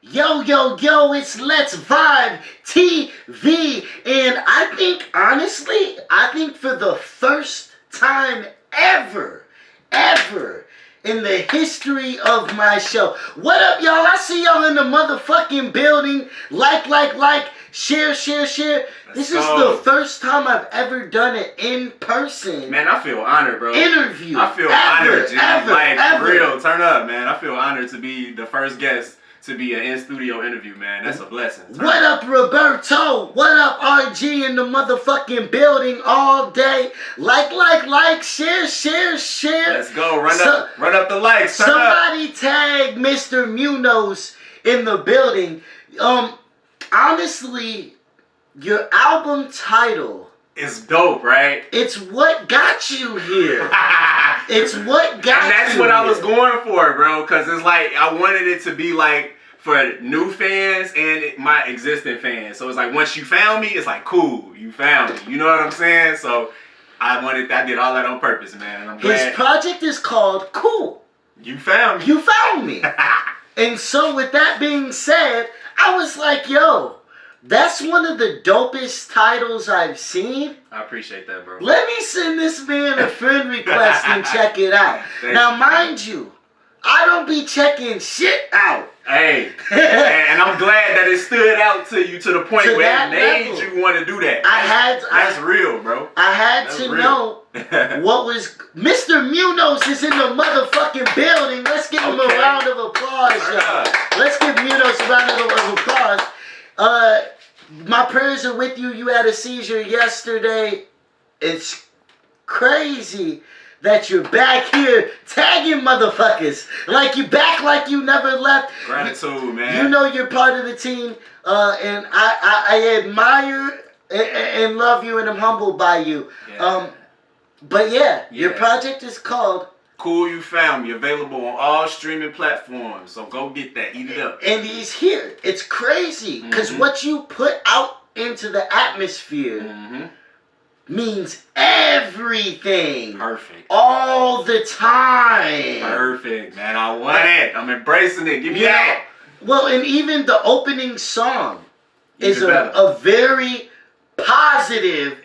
Yo, yo, yo, it's Let's Vibe TV. And I think, honestly, for the first time ever in the history of my show. What up, y'all? I see y'all in the motherfucking building. Like, share. This is the first time I've ever done an in-person. Man, I feel honored, bro. Interview. I feel honored, G. For real, turn up, man. I feel honored to be the first guest to be an in-studio interview, man. That's a blessing. What up, Roberto? What up, RG in the motherfucking building all day? Like, share. Let's go. Run up the likes. Turn somebody up. tag Mr. Munoz in the building. Honestly, your album title is dope, right? It's what got you here. It's what got you. And that's what I was going for, bro. Because it's like I wanted it to be like for new fans and my existing fans. So it's like once you found me, it's like cool, you found me. You know what I'm saying? So I did all that on purpose, man. And I'm glad. His project is called Cool. You found me. You found me. And so with that being said, I was like, yo, that's one of the dopest titles I've seen. I appreciate that, bro. Let me send this man a friend request and check it out. Now, mind you, I don't be checking shit out. Hey, and I'm glad that it stood out to you to the point where it made you want to do that. That's real, bro. I had to know what was... Mr. Munoz is in the motherfucking building. Let's give him a round of applause, y'all. Let's give Munoz a round of applause. My prayers are with you. You had a seizure yesterday. It's crazy that you're back here tagging motherfuckers. Like you back like you never left. Gratitude, man. You know you're part of the team. And I admire and love you, and I'm humbled by you. Yeah. But yeah, your project is called Cool. You found me. Available on all streaming platforms. So go get that. Eat it up. And he's here. It's crazy. Because what you put out into the atmosphere means everything. Perfect. All the time. Perfect, man. I want it. I'm embracing it. Give me that. Well, and even the opening song is a very positive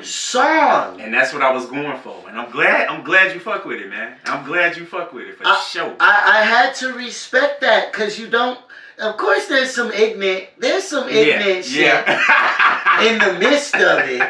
song. And that's what I was going for. And I'm glad you fuck with it, man. I'm glad you fuck with it for sure. I had to respect that because you don't. Of course, there's some ignorant shit in the midst of it.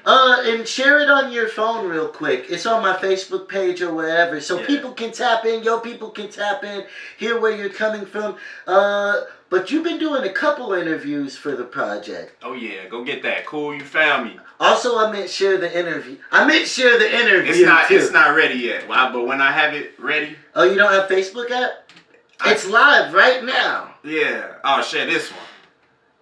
And share it on your phone real quick. It's on my Facebook page or wherever, so people can tap in. People can tap in, hear where you're coming from. But you've been doing a couple interviews for the project. Oh yeah, go get that. Cool, you found me. Also, I meant share the interview. It's not ready yet. But when I have it ready. Oh, you don't have Facebook app? It's live right now. Yeah. I'll share this one.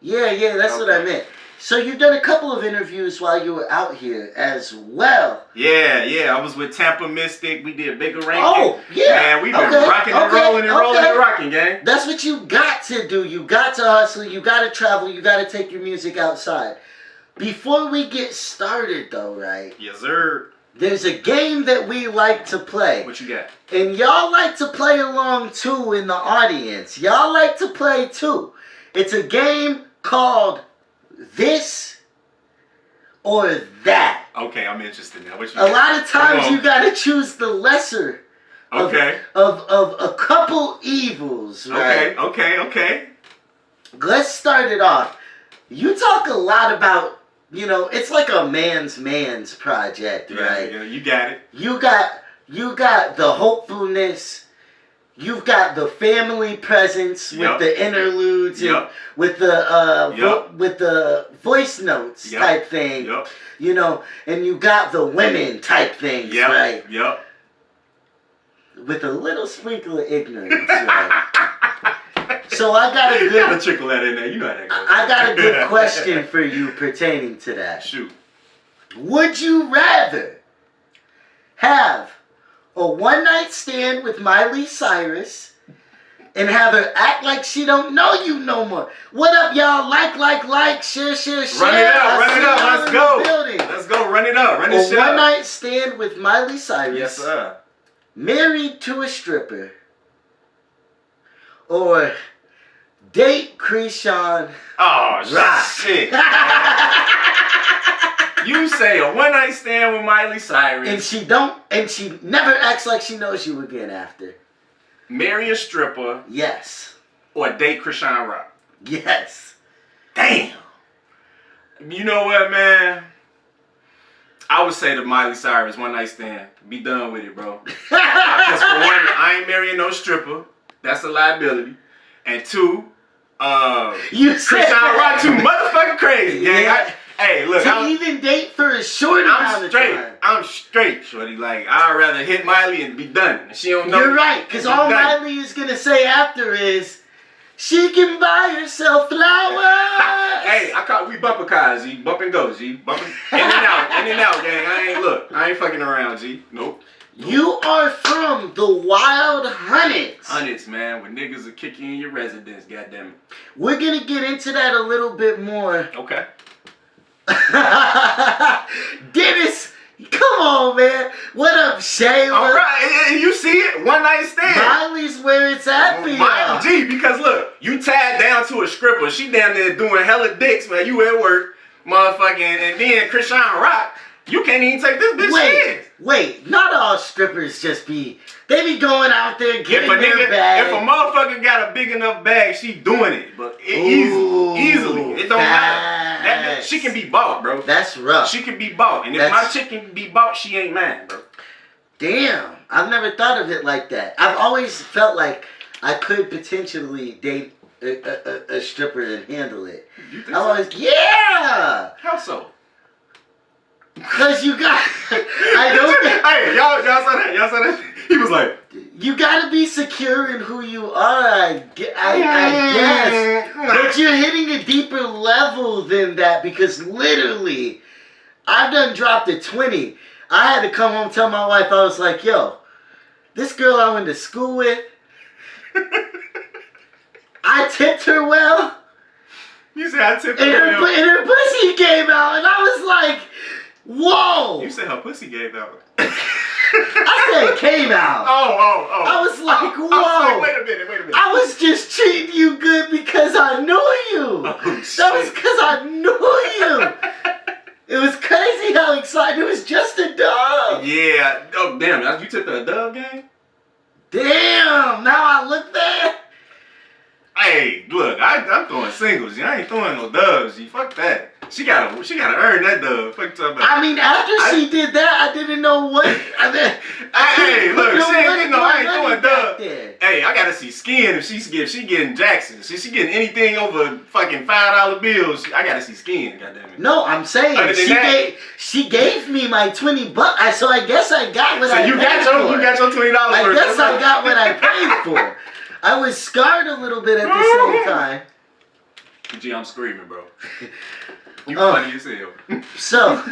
Yeah, that's what I meant. So you've done a couple of interviews while you were out here as well. Yeah. I was with Tampa Mystic. We did Bigga Rankin. Oh, yeah. Man, we've been rocking and rolling, gang. That's what you got to do. You got to hustle. You got to travel. You got to take your music outside. Before we get started, though, right? Yes, sir. There's a game that we like to play. What you got? And y'all like to play along, too, in the audience. Y'all like to play, too. It's a game called This or That. Okay, I'm interested now. What you got? A lot of times you gotta choose the lesser of a couple evils, right? Okay. Let's start it off. You talk a lot about, it's like a man's project, right? Yeah, you got it. You got the hopefulness. You've got the family presence with the interludes and with the voice notes type thing, and you got the women type things, right? Yep. With a little sprinkle of ignorance, right? So I got a good. Gotta trickle that in there. You know how that goes. I got a good question for you pertaining to that. Shoot. Would you rather have a one-night stand with Miley Cyrus and have her act like she don't know you no more? What up, y'all? Like, share. Run it up. Let's go. Run it up. Run this shit up. A one-night stand with Miley Cyrus. Yes, sir. Married to a stripper. or date Krishan Oh, Rock? shit. You say a one-night stand with Miley Cyrus. And she never acts like she knows you again after. Marry a stripper. Yes. Or date Krishan Rock. Yes. Damn. You know what, man? I would say to Miley Cyrus, one-night stand. Be done with it, bro. Because for one, I ain't marrying no stripper. That's a liability. And two, Krishan Rock too motherfucking crazy, gang. Yeah. Hey, look. To even date for a short amount of time. I'm straight, shorty. Like, I'd rather hit Miley and be done. She don't know. You're right, because all Miley is going to say after is, she can buy herself flowers. Hey, we bumper cars, G. Bump and go, G. Bumping in and out, gang. I ain't fucking around, G. Nope. You are from the Wild Hundreds. Hundreds, man. When niggas will kick you in your residence, goddammit. We're going to get into that a little bit more. Okay. Dennis, come on, man. What up, Shay? All right, you see it? One night stand. Miley's where it's at for you. G, because look, you tied down to a stripper. She down there doing hella dicks, man. You at work, motherfucking, and then Krishan Rock. You can't even take this bitch serious. Wait, not all strippers just be, they be going out there getting their bag. If a motherfucker got a big enough bag, she doing it. But easily. It don't matter. That bitch, she can be bought, bro. That's rough. She can be bought. And if my chick can be bought, she ain't mine, bro. Damn. I've never thought of it like that. I've always felt like I could potentially date a stripper and handle it. You think so? Yeah! How so? Because you got... I don't think... Hey, y'all saw that? Y'all saw that? He was like... You gotta be secure in who you are, I guess. But you're hitting a deeper level than that because literally, I've done dropped a 20. I had to come home and tell my wife, I was like, yo, this girl I went to school with, I tipped her well. You said I tipped her well? And her pussy came out, and I was like, whoa. You said her pussy gave out. I said it came out. Oh. I was like, whoa. I was like, wait a minute. I was just treating you good because I knew you. Oh, shit. That was because I knew you. It was crazy how excited. It was just a dub. Yeah. Oh, damn. You took the dub game? Damn. Now I look bad. Hey, look. I'm throwing singles. I ain't throwing no dubs. Fuck that. She gotta earn that dub. Fuck talking about. I mean, after she did that, I didn't know what. Hey, look, I ain't throwing dub. Hey, I gotta see skin if she getting Jackson. She getting anything over fucking $5 bills. I gotta see skin. Goddamn it. No, I'm saying she gave me my $20, so I guess I got what I paid for. So you got your $20 worth. I guess I got what I paid for. I was scarred a little bit at the same time. Gee, I'm screaming, bro. You funny as hell. So,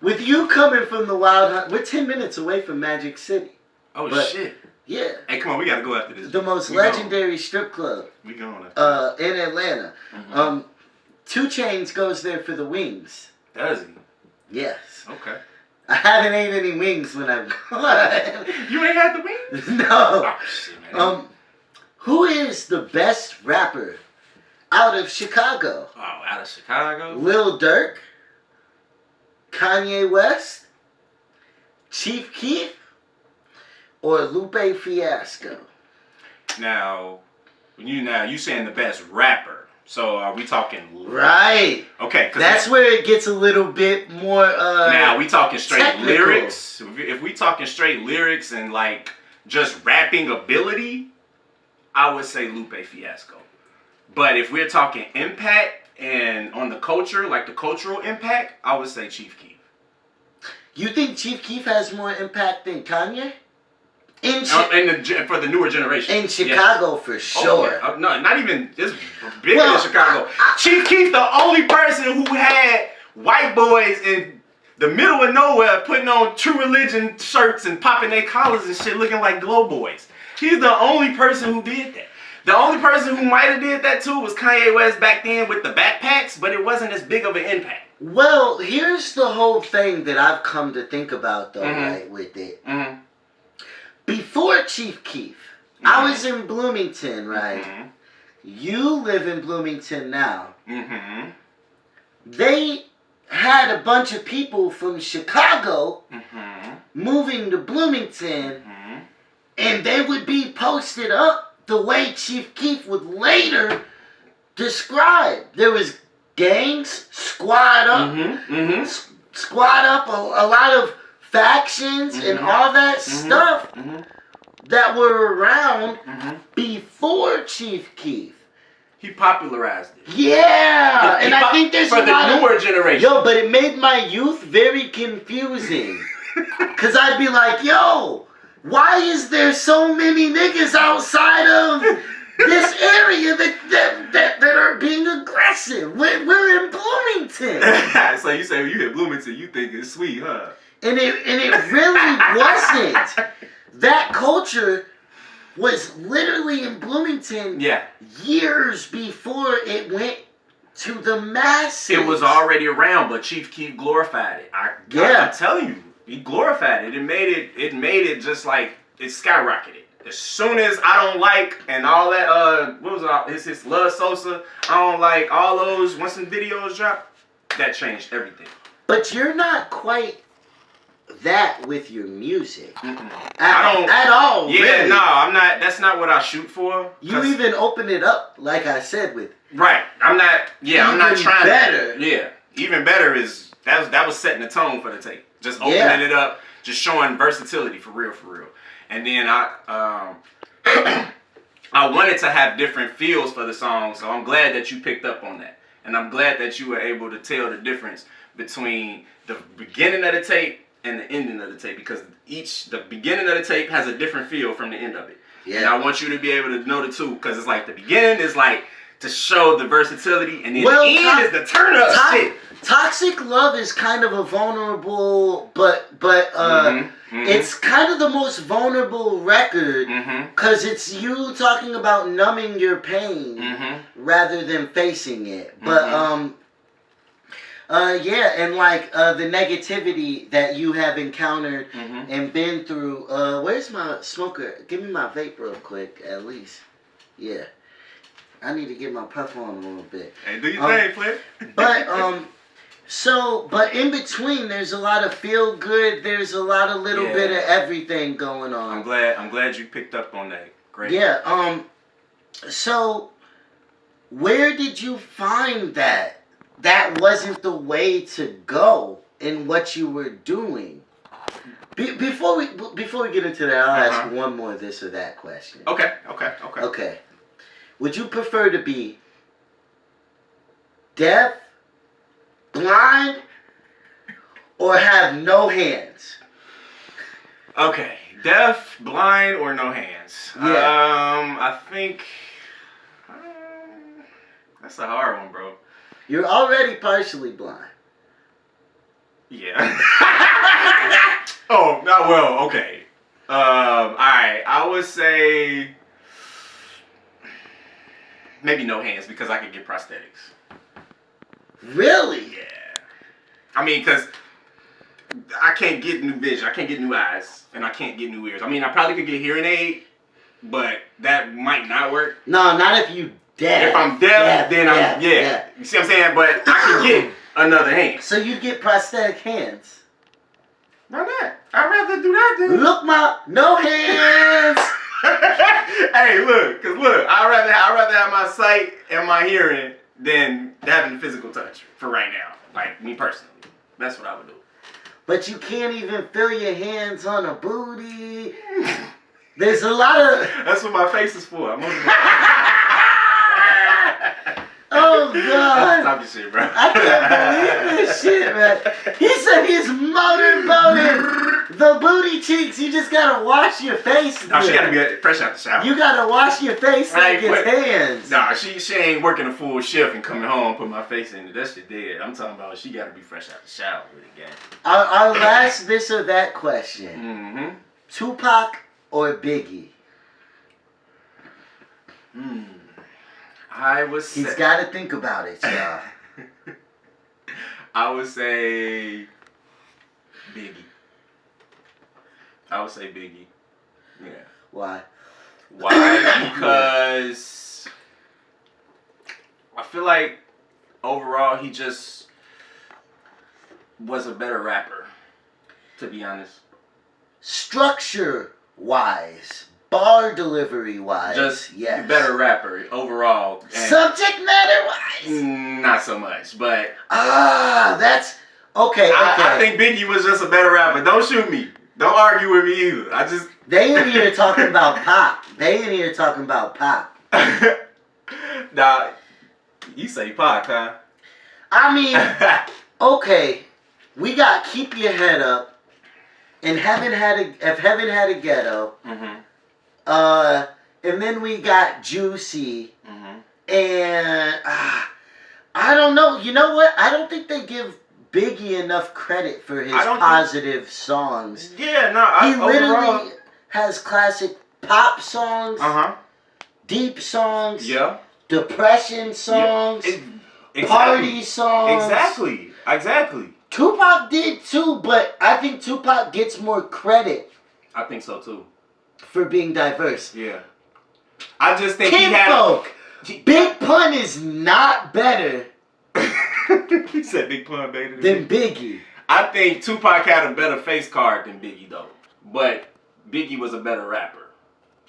with you coming from the Wild Hunt, we're 10 minutes away from Magic City. Oh, shit. Yeah. Hey, come on, we gotta go after this. The most legendary strip club. We going in Atlanta. Mm-hmm. 2 Chainz goes there for the wings. Does he? Yes. Okay. I haven't ate any wings when I've gone. You ain't had the wings? No. Oh, shit, man. Who is the best rapper out of Chicago? Oh, out of Chicago? Lil Durk, Kanye West, Chief Keef, or Lupe Fiasco? Now you saying the best rapper. So are we talking... Right. Okay. That's where it gets a little bit more now, we talking straight technical. Lyrics? If we talking straight lyrics and like just rapping ability, I would say Lupe Fiasco. But if we're talking impact and on the culture, like the cultural impact, I would say Chief Keef. You think Chief Keef has more impact than Kanye? For the newer generation. In Chicago, for sure. Oh, yeah. No, not even, it's bigger than Chicago. Chief Keef, the only person who had white boys in the middle of nowhere putting on True Religion shirts and popping their collars and shit looking like glow boys. He's the only person who did that. The only person who might have did that too was Kanye West back then with the backpacks, but it wasn't as big of an impact. Well, here's the whole thing that I've come to think about though, right, with it. Mm-hmm. Before Chief Keef, I was in Bloomington, right? Mm-hmm. You live in Bloomington now. Mm-hmm. They had a bunch of people from Chicago Mm-hmm. moving to Bloomington, Mm-hmm. and they would be posted up the way Chief Keef would later describe. There was gangs, squad up, Mm-hmm. Mm-hmm. squad up, a lot of factions and all that stuff that were around before Chief Keef. He popularized it. Yeah, and I think there's for a lot the newer of, generation. Yo, but it made my youth very confusing. Cause I'd be like, yo, why is there so many niggas outside of this area that are being aggressive? We're in Bloomington. So you say when you hit Bloomington, you think it's sweet, huh? And it really wasn't. That culture was literally in Bloomington years before it went to the masses. It was already around, but Chief Keef glorified it. I'm telling you, he glorified it. It made it just like it skyrocketed. As soon as I don't like and all that what was it? His Love Sosa, I don't like all those once some videos dropped, that changed everything. But you're not quite that with your music. At all. Yeah, really. no, I'm not. That's not what I shoot for. You even open it up, like I said, with I'm not. Yeah, I'm not trying. Better. Even better is that was setting the tone for the tape. Just opening it up, just showing versatility for real. And then I wanted to have different feels for the song, so I'm glad that you picked up on that, and I'm glad that you were able to tell the difference between the beginning of the tape and the ending of the tape, because the beginning of the tape has a different feel from the end of it. Yeah. And I want you to be able to know the two, because it's like the beginning is like to show the versatility, and then the end is the turn up shit. Toxic Love is kind of a vulnerable, but it's kind of the most vulnerable record, because it's you talking about numbing your pain rather than facing it. But and like the negativity that you have encountered and been through. Where's my smoker? Give me my vape real quick, at least. Yeah, I need to get my puff on a little bit. Hey, do your thing, Flip. But in between, there's a lot of feel good. There's a lot of little bit of everything going on. I'm glad you picked up on that. Great. Yeah. So, where did you find that wasn't the way to go in what you were doing? Before we get into that, I'll ask one more this or that question. Okay. Would you prefer to be deaf, blind, or have no hands? Okay, deaf, blind, or no hands? Yeah. I think that's a hard one, bro. You're already partially blind. Yeah. Oh, well, okay. Alright, I would say maybe no hands, because I could get prosthetics. Really? Yeah. I mean, because I can't get new vision. I can't get new eyes. And I can't get new ears. I mean, I probably could get hearing aid, but that might not work. No, not if you deaf. If I'm deaf, then I'm... Yeah. You see what I'm saying? But I can get another hand. So you get prosthetic hands. Why not? I'd rather do that than... Look, no hands. Hey, look, I'd rather have my sight and my hearing than having the physical touch for right now. Like, me personally. That's what I would do. But you can't even feel your hands on a booty. There's a lot of... That's what my face is for. I'm on Oh, God. Stop your shit, bro. I can't believe this shit, man. He said he's motorboating the booty cheeks. You just gotta wash your face. No, she gotta be fresh out the shower. You gotta wash your face like his hands. Nah, she ain't working a full shift and coming home put my face in it. That shit dead. I'm talking about she gotta be fresh out the shower with it, gang. Our last this or that question. Tupac or Biggie? He's got to think about it, y'all. I would say Biggie. Yeah. Why? Why? Because I feel like overall he just was a better rapper, to be honest. Structure wise, bar delivery wise, Just yes. better rapper overall. And Subject matter wise, not so much, but that's okay. I think Biggie was just a better rapper. Don't shoot me. Don't argue with me either. They in here talking about pop. Nah, you say pop, huh? I mean, okay, we got Keep Your Head Up, and Heaven Had a Ghetto, and then we got Juicy, and I don't know. You know what? I don't think they give Biggie enough credit for his positive songs. Yeah, no, he literally has classic pop songs, deep songs, depression songs, party songs. Exactly. Tupac did too, but I think Tupac gets more credit. I think so too. For being diverse. Yeah. I just think Kinfolk. Big Pun is not better. He said Big Pun better than Biggie. I think Tupac had a better face card than Biggie though, but Biggie was a better rapper.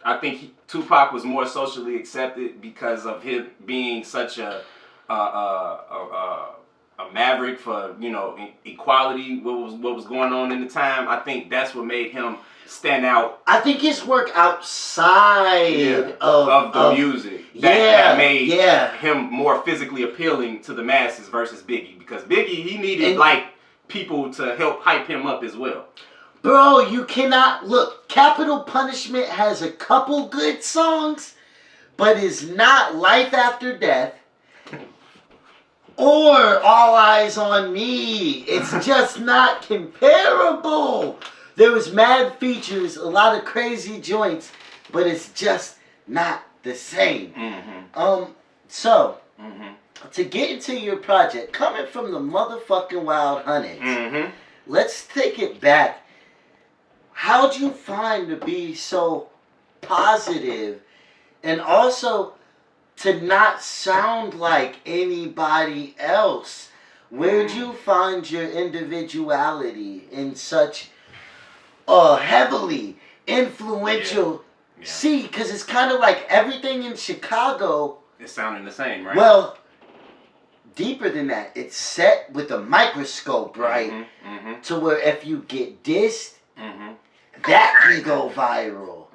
I think Tupac was more socially accepted because of him being such a maverick for equality. What was going on in the time? I think that's what made him stand out. I think his work outside of the music that made him more physically appealing to the masses versus Biggie, because Biggie, he needed people to help hype him up as well. Bro, you cannot look. Capital Punishment has a couple good songs, but is not Life After Death or All Eyes on Me. It's just not comparable. There was mad features, a lot of crazy joints, but it's just not the same. So, to get into your project, coming from the motherfucking Wild Hunnets, let's take it back. How'd you find to be so positive and also to not sound like anybody else? Where'd you find your individuality in such heavily influential See, because it's kind of like everything in Chicago. It's sounding the same, right? Well, deeper than that. It's set with a microscope, right? To where if you get dissed, that can go viral.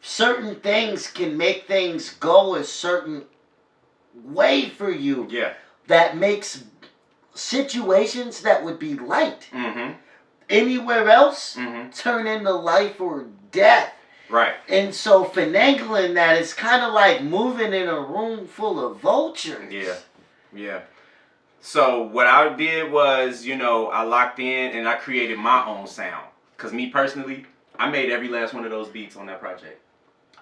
Certain things can make things go a certain way for you. Yeah. That makes situations that would be light anywhere else turn into life or death. Right. And so finagling that is kind of like moving in a room full of vultures. Yeah. Yeah. So what I did was, you know, I locked in and I created my own sound. Because me personally, I made every last one of those beats on that project.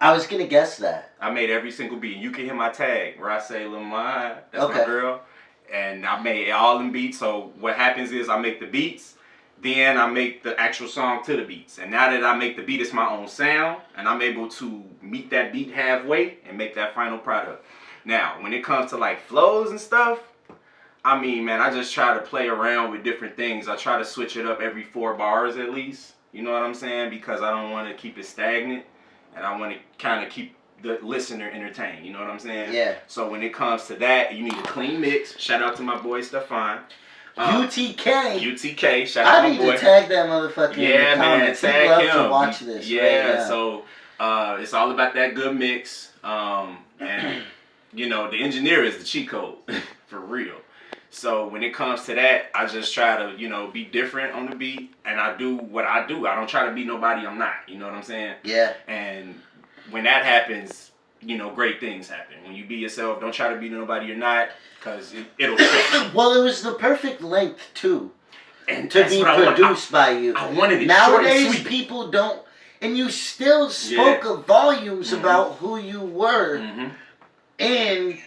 I was going to guess that. I made every single beat. You can hear my tag, Rossyé Lamont. That's my girl. And I made all them beats. So what happens is I make the beats. Then I make the actual song to the beats. And now that I make the beat, it's my own sound. And I'm able to meet that beat halfway and make that final product. Now, when it comes to like flows and stuff, I mean, man, I just try to play around with different things. I try to switch it up every 4 bars at least. You know what I'm saying? Because I don't want to keep it stagnant. And I want to kind of keep the listener entertained. You know what I'm saying? Yeah. So when it comes to that, you need a clean mix. Shout out to my boy, Stefan. UTK. Shout out I to my boy. need to tag that motherfucker in the comments. Tag He'd love him. to watch this. Yeah, so it's all about that good mix. And, you know, the engineer is the cheat code, for real. So when it comes to that, I just try to, you know, be different on the beat. And I do what I do. I don't try to be nobody I'm not. You know what I'm saying? Yeah. And when that happens, you know, great things happen. When you be yourself, don't try to be nobody you're not. Because it'll fit. Well, it was the perfect length, too. And to be produced by you. I wanted it Nowadays, short and sweet. people don't... And you still spoke of volumes about who you were. And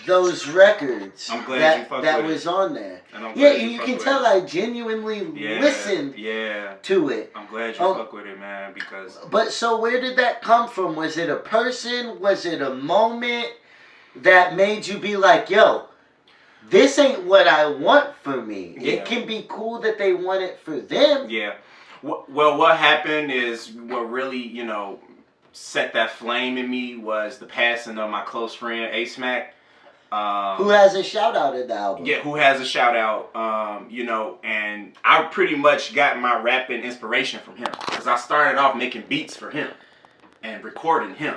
those records I'm glad you fuck that with was it. on there. And I'm Yeah, glad and you fuck can with tell it. I genuinely listened to it. I'm glad you fuck with it, man, because... But so where did that come from? Was it a person? Was it a moment that made you be like, yo, this ain't what I want for me? Yeah. It can be cool that they want it for them. Yeah. Well, what happened is what really, you know, set that flame in me was the passing of my close friend, A-Smack. Who has a shout out in the album. Yeah, who has a shout out, you know, and I pretty much got my rapping inspiration from him. Because I started off making beats for him and recording him.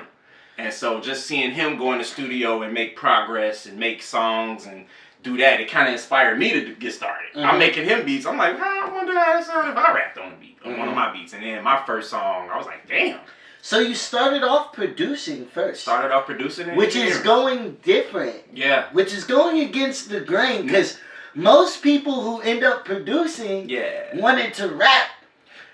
And so just seeing him go in the studio and make progress and make songs and do that, it kind of inspired me to get started. Mm-hmm. I'm making him beats. I'm like, I wonder how it sound if I rapped on a beat, on one of my beats. And then my first song, I was like, damn. So you started off producing first. Started off producing it. Which is going different. Yeah. Which is going against the grain. Because most people who end up producing wanted to rap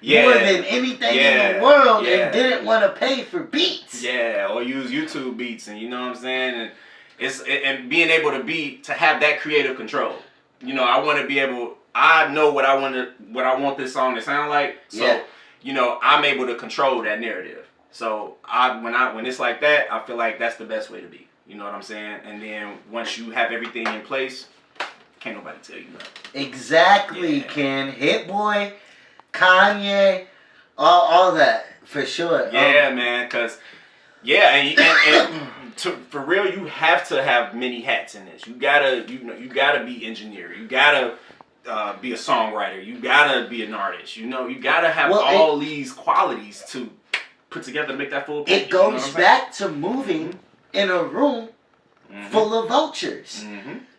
more than anything in the world and didn't want to pay for beats. Yeah, or use YouTube beats, and you know what I'm saying? And and being able to have that creative control. You know, I want to be able, I know what I want this song to sound like. So, you know, I'm able to control that narrative. So when it's like that, I feel like that's the best way to be. You know what I'm saying? And then once you have everything in place, can't nobody tell you nothing. Exactly, Ken. Hit Boy, Kanye, all that for sure. Yeah, man. Because and for real, you have to have many hats in this. You gotta be engineer. You gotta be a songwriter. You gotta be an artist. You know, you gotta have all these qualities to put together to make that full package. It goes back to moving in a room full of vultures.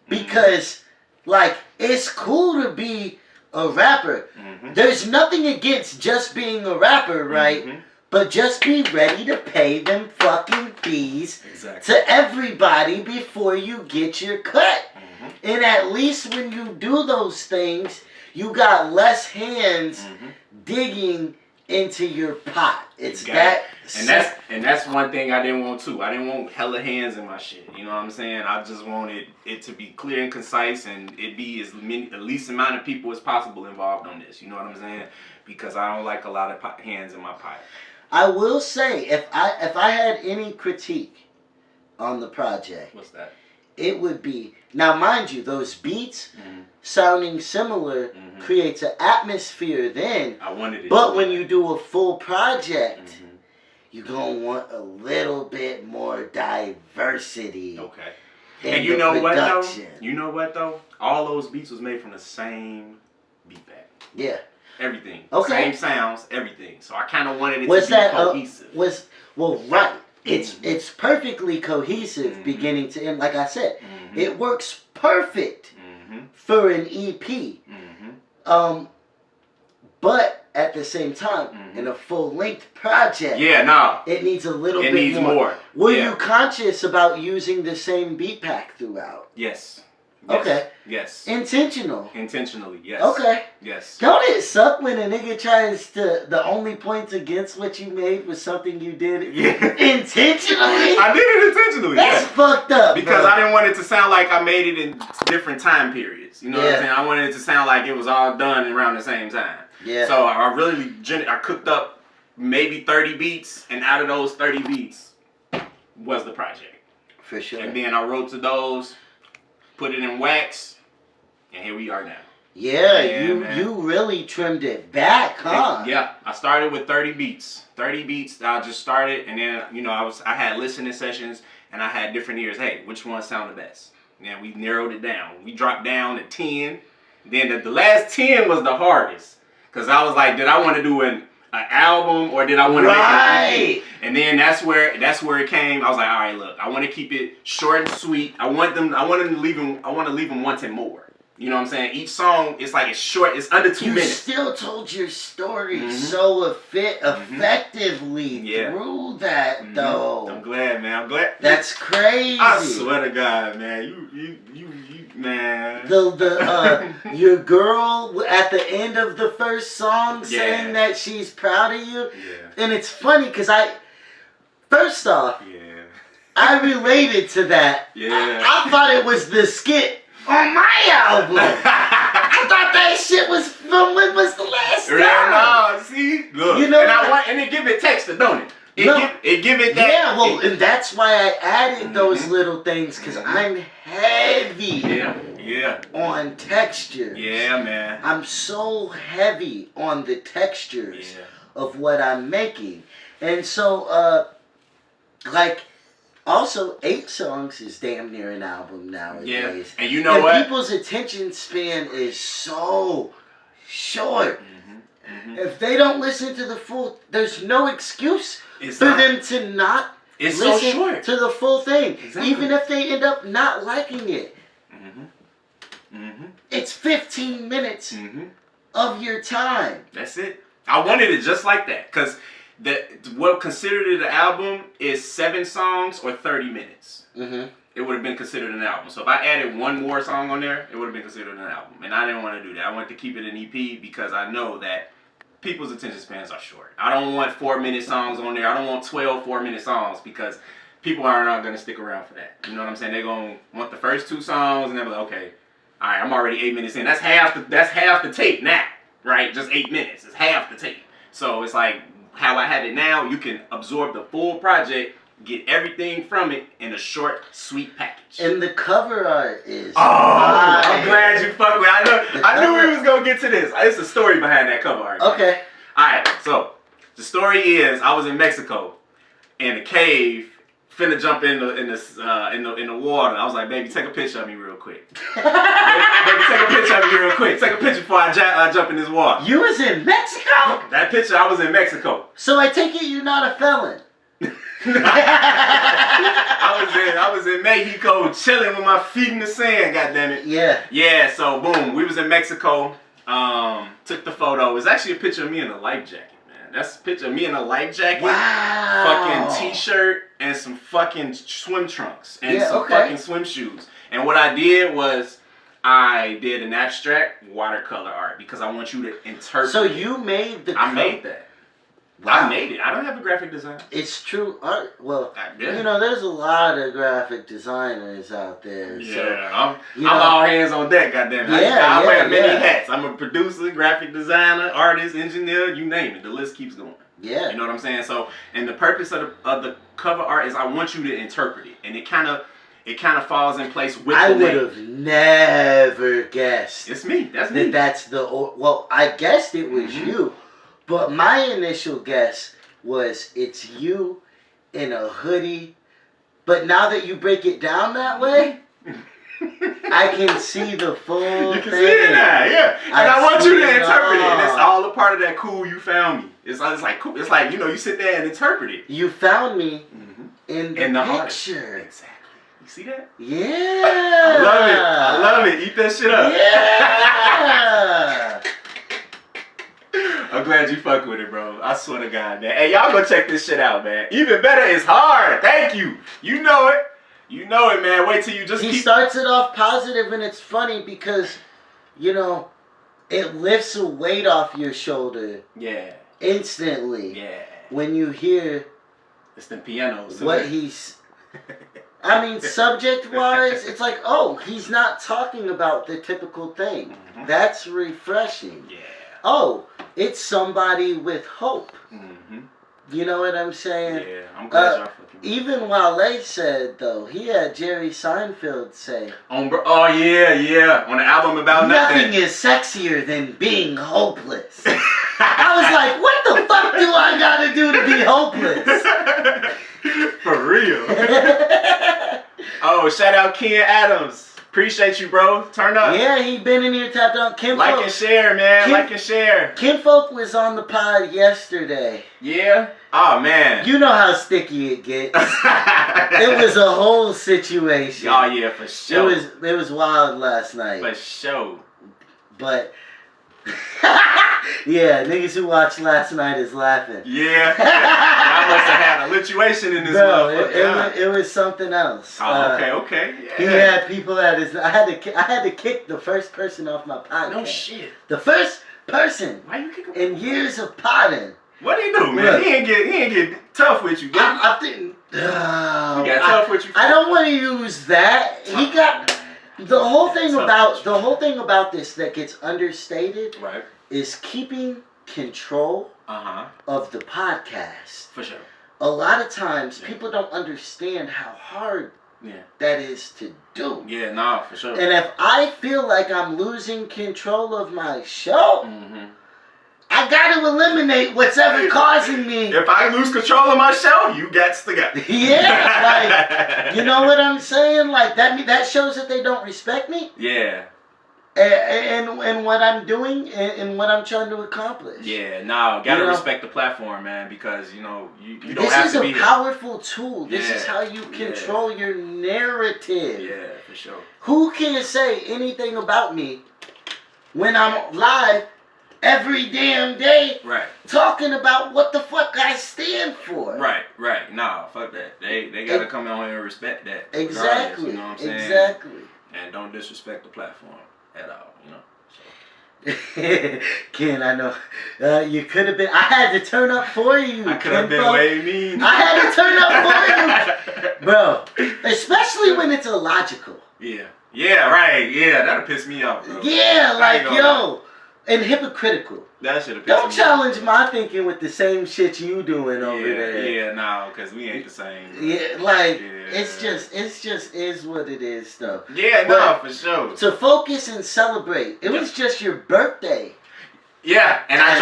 Because, like, it's cool to be a rapper. There's nothing against just being a rapper, right? But just be ready to pay them fucking fees to everybody before you get your cut. And at least when you do those things, you got less hands digging into your pot. It's that. And that's one thing I didn't want too. I didn't want hella hands in my shit. You know what I'm saying? I just wanted it to be clear and concise, and it be the least amount of people as possible involved on this. You know what I'm saying? Because I don't like a lot of hands in my pot. I will say, if I had any critique on the project, what's that? It would be, now mind you, those beats sounding similar creates an atmosphere then. I wanted it. But when you do a full project, you're going to want a little bit more diversity. Okay. And you know what though? You know what though? All those beats was made from the same beat bag. Yeah. Everything. Okay. Same sounds, everything. So I kind of wanted it to be cohesive. Right. It's perfectly cohesive beginning to end. Like I said, it works perfect for an EP. But at the same time, in a full-length project, it needs a little bit more. Were you conscious about using the same beat pack throughout? Yes. Okay. Yes. Intentional. Intentionally, yes. Okay. Yes. Don't it suck when a nigga tries to, the only points against what you made was something you did intentionally? I did it intentionally. That's fucked up. Because I didn't want it to sound like I made it in different time periods. You know what I'm saying? I wanted it to sound like it was all done around the same time. Yeah. So I cooked up maybe 30 beats, and out of those 30 beats was the project. For sure. And then I wrote to those, put it in wax, and here we are now. Yeah, you really trimmed it back, huh? Yeah, I started with 30 beats. 30 beats, I just started, and then, you know, I had listening sessions, and I had different ears. Hey, which one sound the best? And we narrowed it down. We dropped down to 10. Then the last 10 was the hardest. Because I was like, did I want to do an album, or did I want to make an EP? And then that's where it came. I was like, all right, look, I want to keep it short and sweet. I want to leave them wanting more. You know what I'm saying? Each song, it's like it's short. It's under 2 minutes. You still told your story so effectively through that, though. I'm glad, man. I'm glad. That's crazy. I swear to God, man. You man. Your girl at the end of the first song saying that she's proud of you. Yeah. And it's funny because first off, I related to that. Yeah. I thought it was the skit on my album. I thought that shit was from when was the last time. No, see, look, You know, and it give it texture, don't it? It give it that. Yeah, well, and that's why I added those little things because I'm heavy. Yeah. On textures. Yeah, man. I'm so heavy on the textures of what I'm making, and so like. Also, 8 songs is damn near an album nowadays. Yeah, and you know what? People's attention span is so short. If they don't listen to the full, there's no excuse for them to not listen to the full thing. Exactly. Even if they end up not liking it. It's 15 minutes of your time. That's it. I wanted it just like that, because what considered it an album is 7 songs or 30 minutes. It would have been considered an album. So if I added one more song on there, it would have been considered an album. And I didn't want to do that. I wanted to keep it an EP because I know that people's attention spans are short. I don't want 4-minute songs on there. I don't want 12 4-minute songs because people are not going to stick around for that. You know what I'm saying? They're going to want the first 2 songs and they're like, okay, all right, I'm already 8 minutes in. That's half the tape now, right? Just 8 minutes. It's half the tape. So it's like, how I have it now, you can absorb the full project, get everything from it in a short, sweet package. And the cover art is... I'm glad you fucked with it. I knew we was going to get to this. It's a story behind that cover art. Okay. Alright, so the story is I was in Mexico in a cave, finna jump in the water. I was like, baby, take a picture of me real quick. Baby, take a picture of me real quick. Take a picture before I jump in this water. You was in Mexico? That picture, I was in Mexico. So I take it you're not a felon. I was in Mexico chilling with my feet in the sand, goddammit. Yeah. Yeah, so boom, we was in Mexico, took the photo. It's actually a picture of me in a life jacket, man. That's a picture of me in a life jacket. Wow. Fucking t-shirt and some fucking swim trunks and some fucking swim shoes. And what I did was I did an abstract watercolor art because I want you to interpret. So you made the... I made that. Wow. I made it. I don't have a graphic design. It's true art. Well, you know, there's a lot of graphic designers out there. Yeah, so, I'm all hands on deck, goddammit. I wear many hats. I'm a producer, graphic designer, artist, engineer, you name it. The list keeps going. Yeah. You know what I'm saying? So, and the purpose of the cover art is I want you to interpret it. And it kind of falls in place with the name. I would have never guessed. It's me. That's me. That's the... Well, I guessed it was you. But my initial guess was it's you in a hoodie. But now that you break it down that way, I can see the full thing. You can see it now, yeah. And I want you to interpret it. And it's all a part of that cool you found me. It's like cool. It's like, you know, you sit there and interpret it. You found me in the picture. Artist. Exactly. You see that? Yeah. I love it. Eat that shit up. Yeah. I'm glad you fuck with it, bro. I swear to God, man. Hey, y'all go check this shit out, man. Even better is hard. Thank you. You know it. You know it, man. Wait till you just He starts it off positive, and it's funny because, you know, it lifts a weight off your shoulder. Yeah. Instantly. Yeah. When you hear... It's the pianos. What he's... I mean, subject-wise, it's like, oh, he's not talking about the typical thing. That's refreshing. Yeah. Oh, it's somebody with hope. You know what I'm saying? Yeah, I'm glad y'all fucking... Even Wale said, though, he had Jerry Seinfeld say... Oh, yeah. On the album about nothing is sexier than being hopeless. I was like, what the fuck do I gotta do to be hopeless? For real. Oh, shout out Ken Adams. Appreciate you, bro. Turn up. Yeah, he been in here tapped on. Like and share, man. Like and share. Kinfolk was on the pod yesterday. Yeah? Oh, man. You know how sticky it gets. It was a whole situation. Oh, yeah, for sure. It was wild last night. For sure. But... yeah, niggas who watched last night is laughing. Yeah. I must have had a lituation in this motherfucker. It was something else. Oh, okay. Yeah. He had people at his... I had to kick the first person off my podcast. No shit. The first person. Why you kick him? In years of potting. What did he do, man? Look, he ain't get tough with you, bro. I didn't... got tough with you. I don't want to use that. He got the whole thing about this that gets understated. Right. Is keeping control of the podcast. For sure. A lot of times people don't understand how hard that is to do. Yeah, nah, for sure. And if I feel like I'm losing control of my show, I got to eliminate what's ever causing me. If I lose control of my show, you got to go. Yeah, like, you know what I'm saying? Like, that shows that they don't respect me. Yeah. And what I'm doing and what I'm trying to accomplish. Yeah, no, gotta respect the platform, man, because you don't this have to be. This is a powerful tool. This is how you control your narrative. Yeah, for sure. Who can say anything about me when I'm live every damn day, talking about what the fuck I stand for? Right. Nah, fuck that. They gotta come on here and respect that. Exactly. You know what I'm saying? Exactly. And don't disrespect the platform at all, you know. So. Ken, I know you could have been. I had to turn up for you. I could have been way mean. I had to turn up for you, bro. Especially when it's illogical. Yeah, right. Yeah, that'll piss me off, bro. Yeah, like yo, and hypocritical. That should have pissed me off. Don't challenge my thinking with the same shit you doing over there. Yeah, no, because we ain't the same. Bro. Yeah, like it's just is what it is, though. Yeah, no, for sure. To focus and celebrate. It was just your birthday. Yeah, and I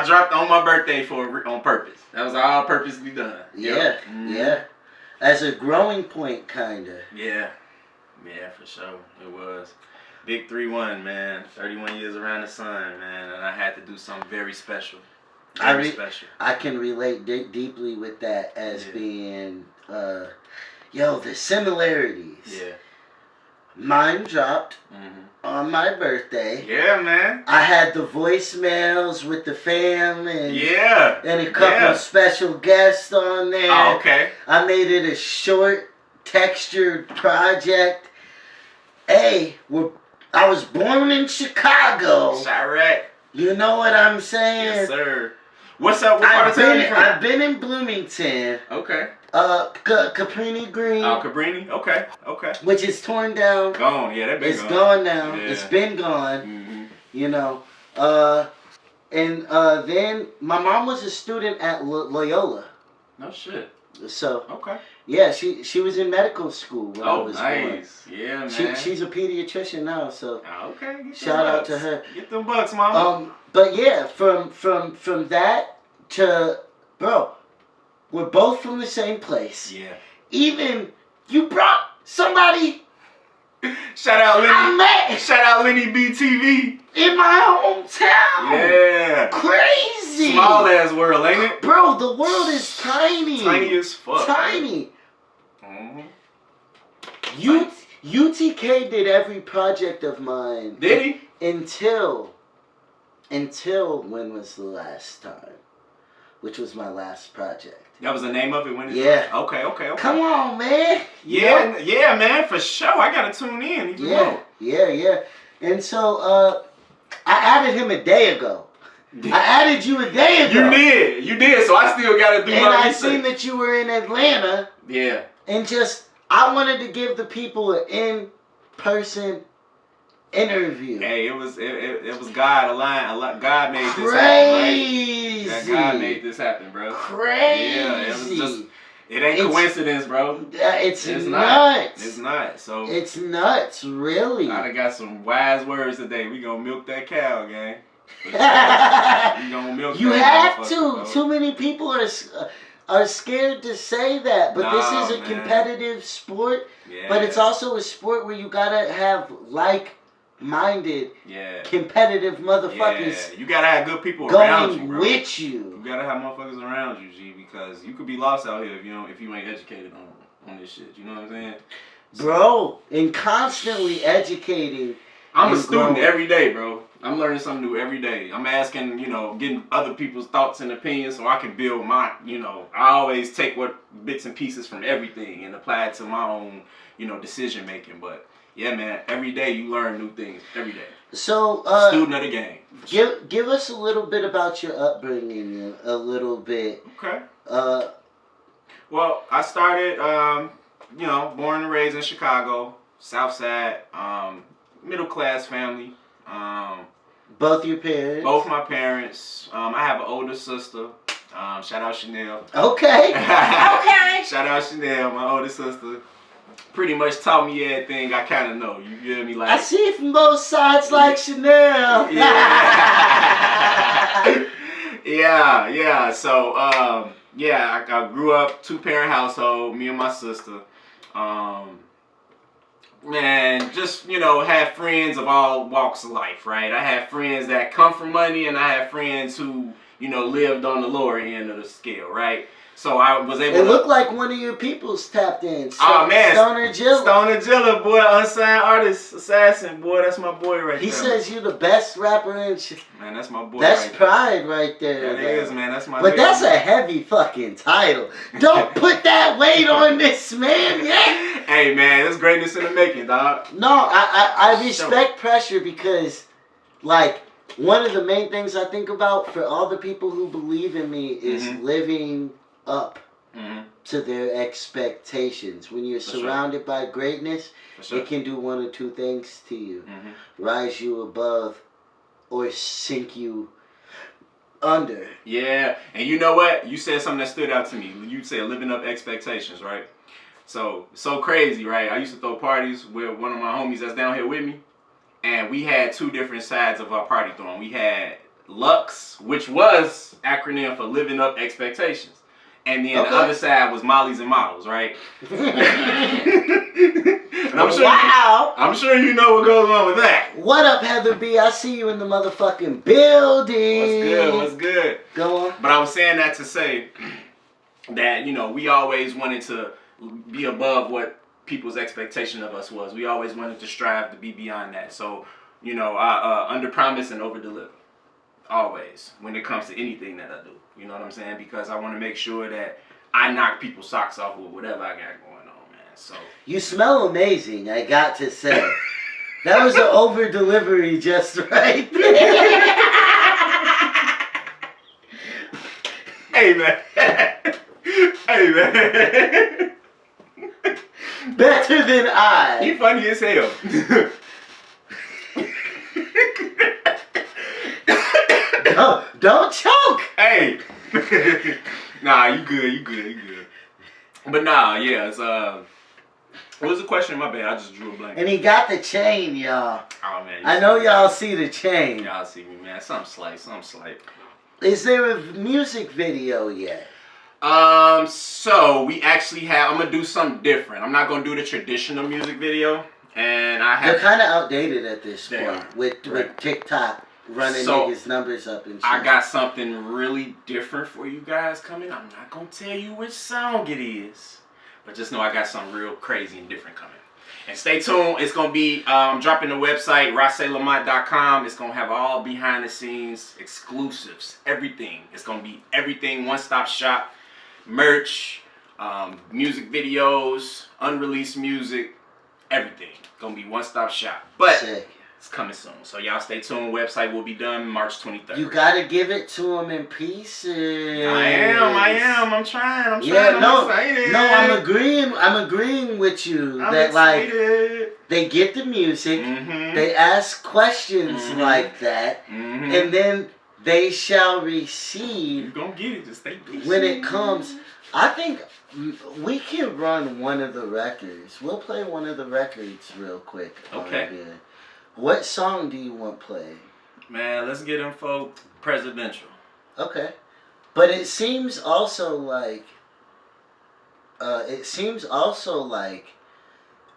dropped on my birthday on purpose. That was all purposely done. Yeah, yeah. As a growing point, kinda. Yeah, for sure. It was. Big 3-1, man. 31 years around the sun, man. And I had to do something very special. Very special. I can relate deeply with that as being, the similarities. Yeah. Mine dropped on my birthday. Yeah, man. I had the voicemails with the fam and and a couple of special guests on there. Oh, okay. I made it a short, textured project. I was born in Chicago. Chirac. You know what I'm saying? Yes, sir. What's up? What part of town you from? I've been in Bloomington. Okay. Cabrini Green. Oh, Cabrini. Okay. Which is torn down. Gone. Yeah, that been gone. It's gone now. Yeah. It's been gone. You know. And then my mom was a student at Loyola. No shit. So. Okay. Yeah, she was in medical school when I was born. Yeah, man. She's a pediatrician now, so okay. Shout out to her. Get them bucks, mama. But yeah, from that to we're both from the same place. Yeah. Even you brought somebody. Shout out Lenny. I met. Shout out Lenny BTV. In my hometown. Yeah. Crazy. Small ass world, ain't it? Bro, the world is tiny. Tiny as fuck. Tiny. UTK did every project of mine. Did he? Until when was the last time? Which was my last project. That was the name of it when it Okay. Come on, man. Yeah, man, for sure. I gotta tune in. Yeah. And so I added him a day ago. I added you a day ago. You did. So I still gotta do my research. And I seen that you were in Atlanta. Yeah. And I wanted to give the people an in-person interview. Hey, it was God aligned. God made this happen. Crazy. Right? God made this happen, bro. Crazy. Yeah, it was just. It ain't coincidence, bro. It's nuts. Not. It's not. So it's nuts, really. I done got some wise words today. We gonna milk that cow, gang. We gonna milk. You that have to. Bro. Too many people are scared to say that, but this is a competitive sport. Yeah. But it's also a sport where you gotta have like-minded, competitive motherfuckers. Yeah. You gotta have good people around you, bro. With you. You gotta have motherfuckers around you, G, because you could be lost out here if you ain't educated on this shit. You know what I'm saying? Bro, and constantly educating. I'm a student every day, bro. I'm learning something new every day. I'm asking, getting other people's thoughts and opinions so I can build my, I always take bits and pieces from everything and apply it to my own, decision making. But yeah, man, every day you learn new things. Every day. So, student of the game. Give us a little bit about your upbringing, a little bit. Okay. Well, I started, you know, born and raised in Chicago, South Side, middle class family. Both your parents? Both my parents. I have an older sister. Shout out Chanel. Okay. Okay. Shout out Chanel, my older sister. Pretty much taught me everything I kind of know. You feel me? Like I see it from both sides, like Chanel. Yeah. yeah. So, yeah, I grew up 2-parent household, me and my sister. Man, just, you know, had friends of all walks of life, right? I had friends that come from money, and I had friends who, you know, lived on the lower end of the scale, right? So I was able to... It looked like one of your peoples tapped in. Oh, man. Stoner Jilla. Stoner Jilla, boy. Unsigned artist, assassin, boy. That's my boy right there. He says you're the best rapper in shit. Man, that's my boy. That's right pride right there. That is, man. That's my But nigga, that's a heavy fucking title. Don't put that weight on this man, yeah? Hey, man. There's greatness in the making, dog. No, I respect pressure because, like, one of the main things I think about for all the people who believe in me is living up to their expectations. When you're surrounded by greatness, it can do one or two things to you. Rise you above or sink you under. Yeah, and you know what? You said something that stood out to me. You said living up expectations, right? So crazy, right? I used to throw parties with one of my homies that's down here with me, and we had two different sides of our party throwing. We had Lux, which was acronym for living up expectations. And then the other side was Mollies and Models, right? And I'm sure you know what goes on with that. What up, Heather B? I see you in the motherfucking building. What's good? Go on. But I was saying that to say that, you know, we always wanted to be above what people's expectation of us was. We always wanted to strive to be beyond that. So, you know, I under promise and over deliver. Always. When it comes to anything that I do. You know what I'm saying? Because I want to make sure that I knock people's socks off with whatever I got going on, man. So you smell amazing, I got to say. That was an over delivery just right there. Hey man. Hey man. Better than I. You funny as hell. Don't choke. Hey. Nah, you good. But nah, yeah, it's what was the question? My bad, I just drew a blank. And he got the chain, y'all. Oh man. I know y'all see the chain. Y'all see me, man. Something slight. Is there a music video yet? So we actually have, I'm gonna do something different. I'm not gonna do the traditional music video. And they're kinda outdated at this point with TikTok. Running niggas' numbers up and shit. I got something really different for you guys coming. I'm not gonna tell you which song it is, but just know I got something real crazy and different coming. And stay tuned. It's gonna be dropping the website RossyéLamont.com. It's gonna have all behind the scenes exclusives, everything. It's gonna be everything, one-stop shop, merch, music videos, unreleased music, everything. Gonna be one-stop shop. But sick. It's coming soon. So y'all stay tuned. Website will be done March 23rd. You gotta give it to them in pieces. I am. I'm trying. I'm excited. No, I'm agreeing with you. I'm excited. They get the music, they ask questions like that, and then they shall receive. You're gonna get it. Just stay patient. When it comes, I think we can run one of the records. We'll play one of the records real quick. Okay. What song do you want played? Man, let's get them folk presidential. Okay. But it seems also like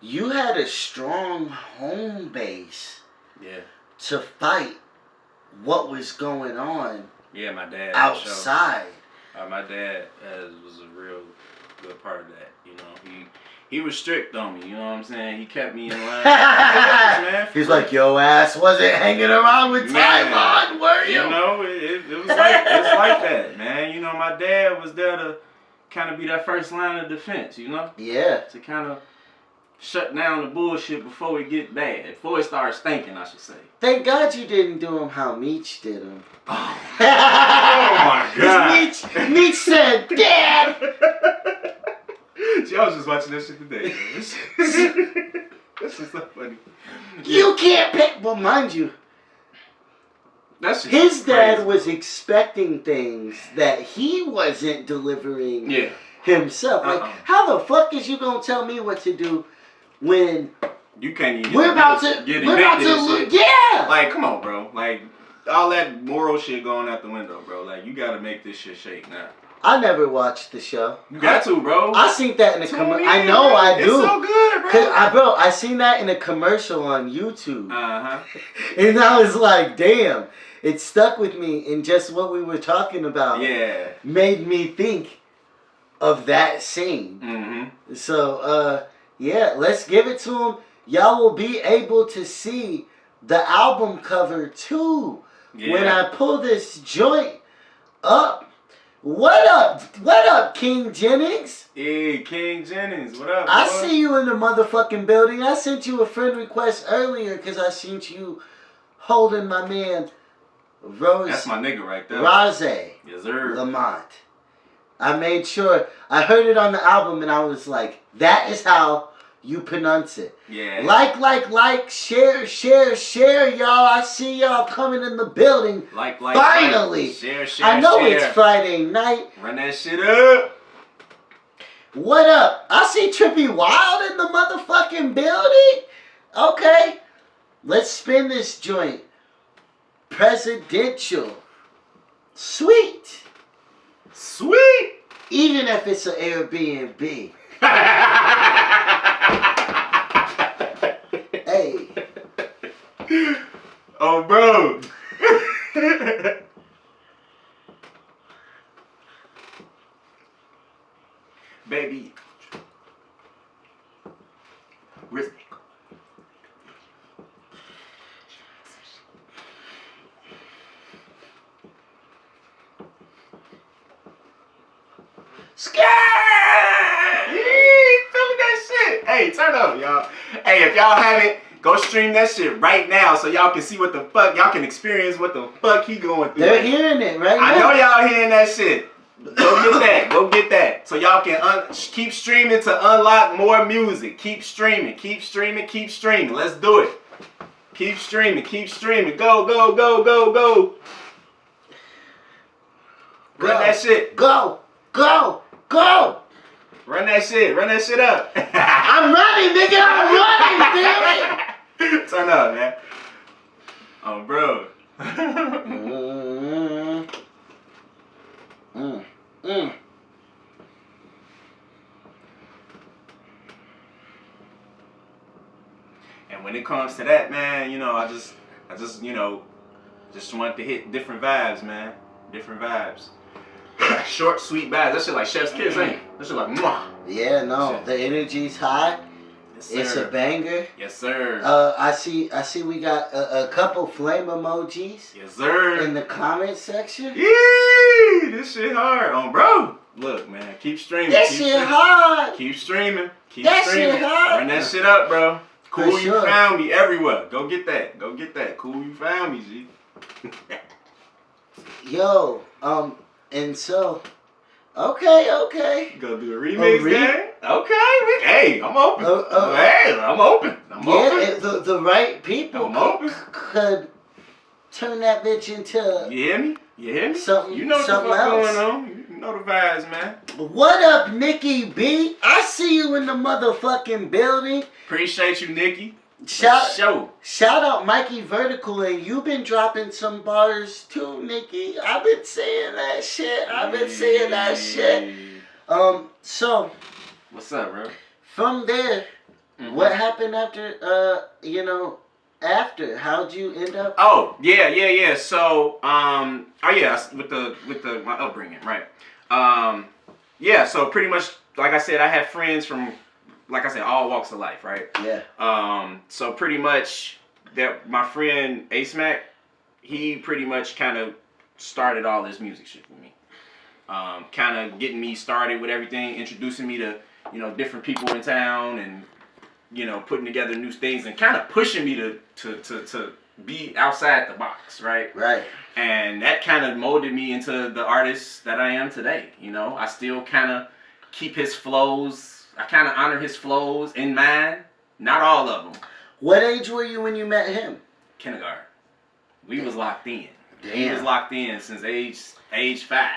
you had a strong home base to fight what was going on my dad outside. My dad was a real good part of that, you know. He was strict on me, you know what I'm saying? He kept me in line. Man, he's like, yo ass wasn't hanging around with Taiwan, were you? You know, it was like that, man. You know, my dad was there to kind of be that first line of defense, you know? Yeah. To kind of shut down the bullshit before it get bad. Before it starts stinking, I should say. Thank God you didn't do him how Meech did him. Oh my God. Meech said, Dad! I was just watching that shit today. That's just so funny. You can't pick, but mind you, That's just his dad crazy. was expecting things that he wasn't delivering himself. Like, how the fuck is you gonna tell me what to do when you can't even we're about to yeah. Like, come on, bro. Like, all that moral shit going out the window, bro. Like, you gotta make this shit shake now. I never watched the show. You got to, bro. I seen that in the commercial. I know bro. I do. It's so good, bro. I seen that in a commercial on YouTube. Uh-huh. And I was like, damn, it stuck with me. And just what we were talking about made me think of that scene. Mm-hmm. So, yeah, let's give it to him. Y'all will be able to see the album cover, too. Yeah. When I pull this joint up. What up? What up, King Jennings? Hey, King Jennings, what up, boy? I see you in the motherfucking building. I sent you a friend request earlier because I seen you holding my man That's my nigga right there. Rossyé Lamont. I made sure. I heard it on the album and I was like, that is how you pronounce it. Yeah. Like, share, y'all. I see y'all coming in the building. Finally. Share. I know it's Friday night. Run that shit up. What up? I see Trippy Wild in the motherfucking building. Okay. Let's spin this joint. Presidential. Sweet. Even if it's an Airbnb. Hey. Oh, bro. Baby. Rossyé. Hey, turn up, y'all. Hey, if y'all haven't, go stream that shit right now so y'all can see what the fuck, y'all can experience what the fuck he going through. They're hearing it right now. I know y'all hearing that shit. Go get that. So y'all can keep streaming to unlock more music. Keep streaming. Let's do it. Keep streaming. Go. Run that shit. Go. Run that shit up. I'm running, nigga. I'm running, damn it. Turn up, man. Oh, bro. And when it comes to that, man, you know, I just wanted to hit different vibes, man. Different vibes. Short, sweet vibes. That shit like Chef's Kiss, ain't it? That shit like, mwah. Yeah, no. The energy's high. Yes, sir. It's a banger. Yes, sir. I see we got a couple flame emojis. Yes, sir. In the comment section. Yee! This shit hard. Bro. Look, man. Keep streaming. That shit hard. Keep streaming. Shit hard. Run that shit up, bro. Cool, For sure. You found me everywhere. Go get that. Cool, you found me, G. Yo, and so, okay. Go do a remix, gang? Okay, hey, I'm open. I'm open. The right people could turn that bitch into. You hear me? Something, you know what something the fuck else. going on. You know the vibes, man. What up, Nikki B? I see you in the motherfucking building. Appreciate you, Nikki. Shout out Mikey Vertical, and you've been dropping some bars too, Nikki. I've been saying that shit. So what's up, bro? From there, what happened after? After how'd you end up? Oh yeah. So with my upbringing, right? So pretty much, like I said, I had friends from, like I said, all walks of life, right? Yeah. So pretty much that my friend A-Smack, he pretty much kind of started all this music shit with me. Kind of getting me started with everything, introducing me to, different people in town, and, putting together new things, and kind of pushing me to be outside the box, right? Right. And that kind of molded me into the artist that I am today. I still kind of keep his flows I kind of honor his flows in mine. Not all of them. What age were you when you met him? Kindergarten. We was locked in. Damn. He was locked in since age 5.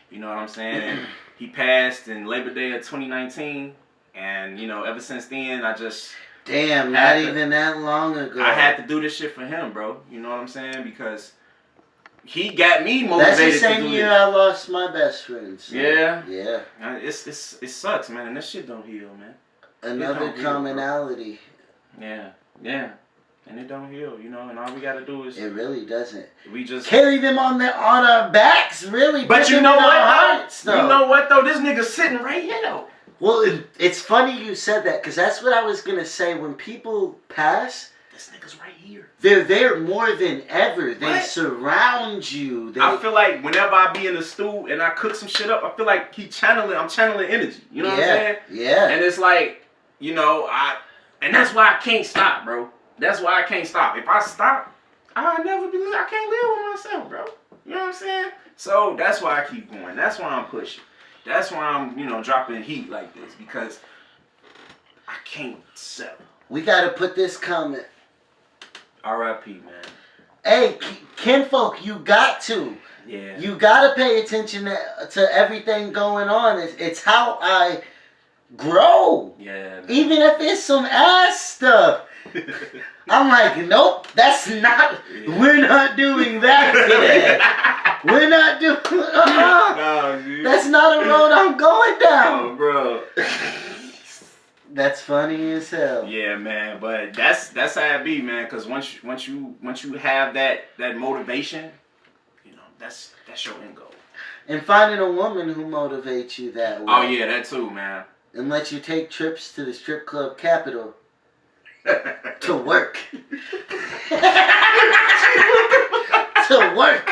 You know what I'm saying? And he passed in Labor Day of 2019. And, you know, ever since then, I just... Damn, not even that long ago. I had to do this shit for him, bro. You know what I'm saying? Because he got me motivated to do That's the same year I lost my best friend. So. Yeah. Yeah. It sucks, man. And that shit don't heal, man. Another commonality. Yeah. Yeah. And it don't heal, you know, and all we gotta do is... It really doesn't. We just... Carry them on our backs, really. But you know what, though? You know what, though? This nigga's sitting right here, though. Well, it's funny you said that, because that's what I was going to say. When people pass... This nigga's right here. They're there more than ever. They What? surround you. I feel like whenever I be in the stew and I cook some shit up, I feel like I'm channeling energy. You know what I'm saying? Yeah. And it's like, you know, and that's why I can't stop, bro. That's why I can't stop. If I stop, I can't live with myself, bro. You know what I'm saying? So that's why I keep going. That's why I'm pushing. That's why I'm, you know, dropping heat like this, because I can't settle. We got to put this comment. R.I.P., man. Hey, kinfolk, you got to. Yeah. You got to pay attention to everything going on. It's how I grow. Yeah, man. Even if it's some ass stuff. I'm like, nope, that's not, we're not doing that today. We're not doing, No, dude. That's not a road I'm going down. Oh, bro. That's funny as hell. Yeah, man, but that's how it be, man. Cause once you have that motivation, you know, that's your end goal. And finding a woman who motivates you that way. Oh yeah, that too, man. And lets you take trips to the strip club capital to work. To work.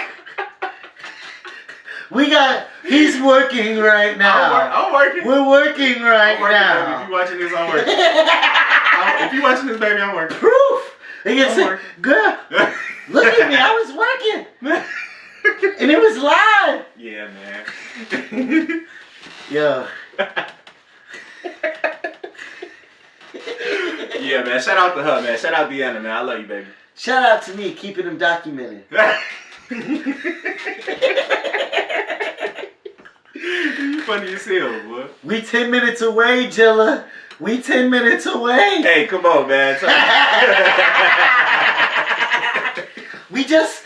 He's working right now. I'm working. We're working right now. Baby. If you watching this, I'm working. If you watching this, baby, I'm working. Proof. He can say, girl, look at me, I was working. And it was live. Yeah, man. Yo. Yeah, man. Shout out to her, man. Shout out to Deanna, man. I love you, baby. Shout out to me, keeping them documented. You funny as hell, boy. We 10 minutes away, Jilla. We 10 minutes away. Hey, come on, man. We just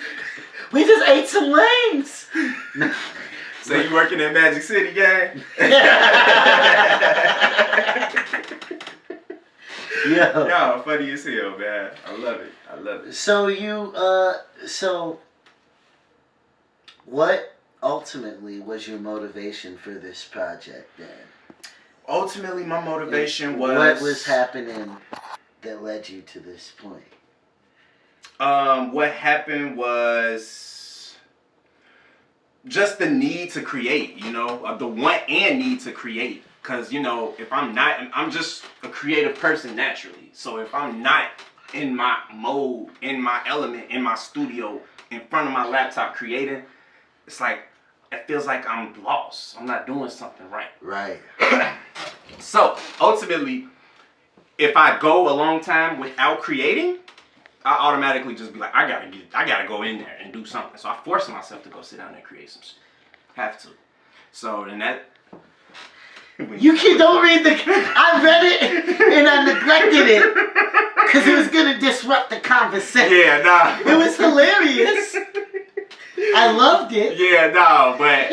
ate some wings. So you working in Magic City, gang? Yo. Y'all funny as hell, man. I love it. I love it. So what ultimately was your motivation for this project then? Ultimately, my motivation was... What was happening that led you to this point? What happened was just the need to create, you know, the want and need to create. Because, you know, if I'm just a creative person naturally. So if I'm not in my mode, in my element, in my studio, in front of my laptop creating, it's like, it feels like I'm lost. I'm not doing something right. Right. So, ultimately, if I go a long time without creating, I automatically just be like, I gotta go in there and do something. So I force myself to go sit down and create some shit. Have to. So, and that... Don't read I read it and I neglected it because it was gonna disrupt the conversation. Yeah, nah. It was hilarious. I loved it. Yeah, no, but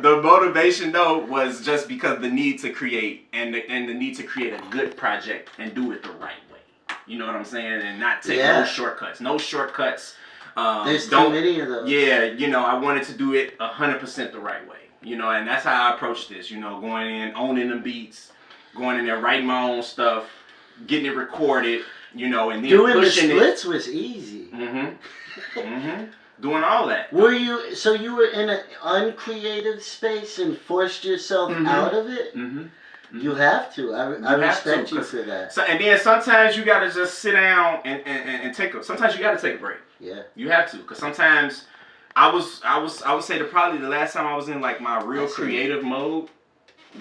the motivation though was just because the need to create and the need to create a good project and do it the right way. You know what I'm saying? And not take no shortcuts. No shortcuts. There's too many of those. Yeah, you know, I wanted to do it 100% the right way. You know, and that's how I approach this, you know, going in, owning the beats, going in there, writing my own stuff, getting it recorded, you know, and then doing pushing the splits was easy. Doing all that. So you were in an uncreative space and forced yourself out of it? You have to. I respect you for that. So, and then sometimes you gotta just sit down and sometimes you gotta take a break. Yeah. You have to, because sometimes I would say that probably the last time I was in like my real creative mode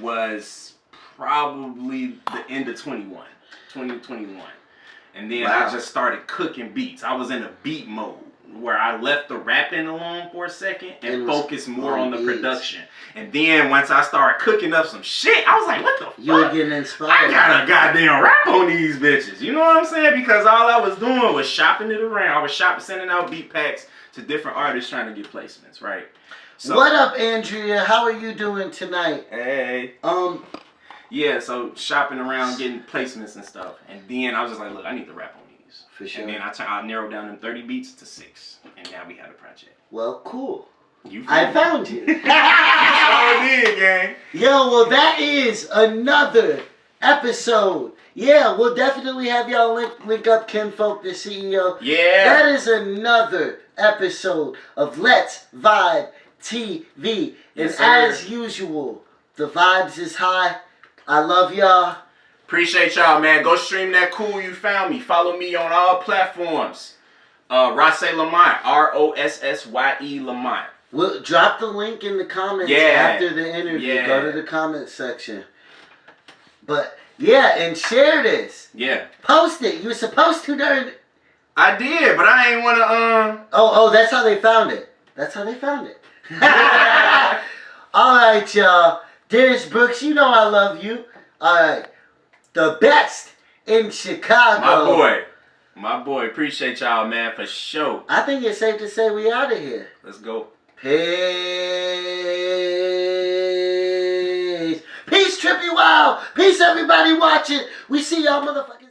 was probably the end of 2021. And then Wow. I just started cooking beats. I was in a beat mode where I left the rapping alone for a second and focused more on the production. And then once I started cooking up some shit, I was like, what the fuck? You were getting inspired. I got a goddamn rap on these bitches. You know what I'm saying? Because all I was doing was shopping it around. I was sending out beat packs to different artists trying to get placements, right? So, what up, Andrea? How are you doing tonight? Hey. Yeah, so shopping around, getting placements and stuff. And then I was just like, look, I need to rap on these. For sure. And then I narrowed down them 30 beats to 6. And now we had a project. Well, cool. I found you. Oh, did, gang. Yo, well, that is another episode. Yeah, we'll definitely have y'all link up Kinfolk, the CEO. Yeah. That is another episode of Let's Vibe TV. Yes, And as usual, the vibes is high. I love y'all. Appreciate y'all, man. Go stream that Cool You Found Me. Follow me on all platforms. Rossyé Lamont. Rossye Lamont. We'll drop the link in the comments after the interview. Yeah. Go to the comment section. But yeah, and share this. Yeah. Post it. You were supposed to during. I did, but I ain't wanna Oh, that's how they found it. That's how they found it. All right, y'all. Dennis Brooks, you know I love you. All right. The best in Chicago. My boy. Appreciate y'all, man, for sure. I think it's safe to say we out of here. Let's go. Peace. Peace, Trippy Wow. Peace, everybody watching. We see y'all motherfucking.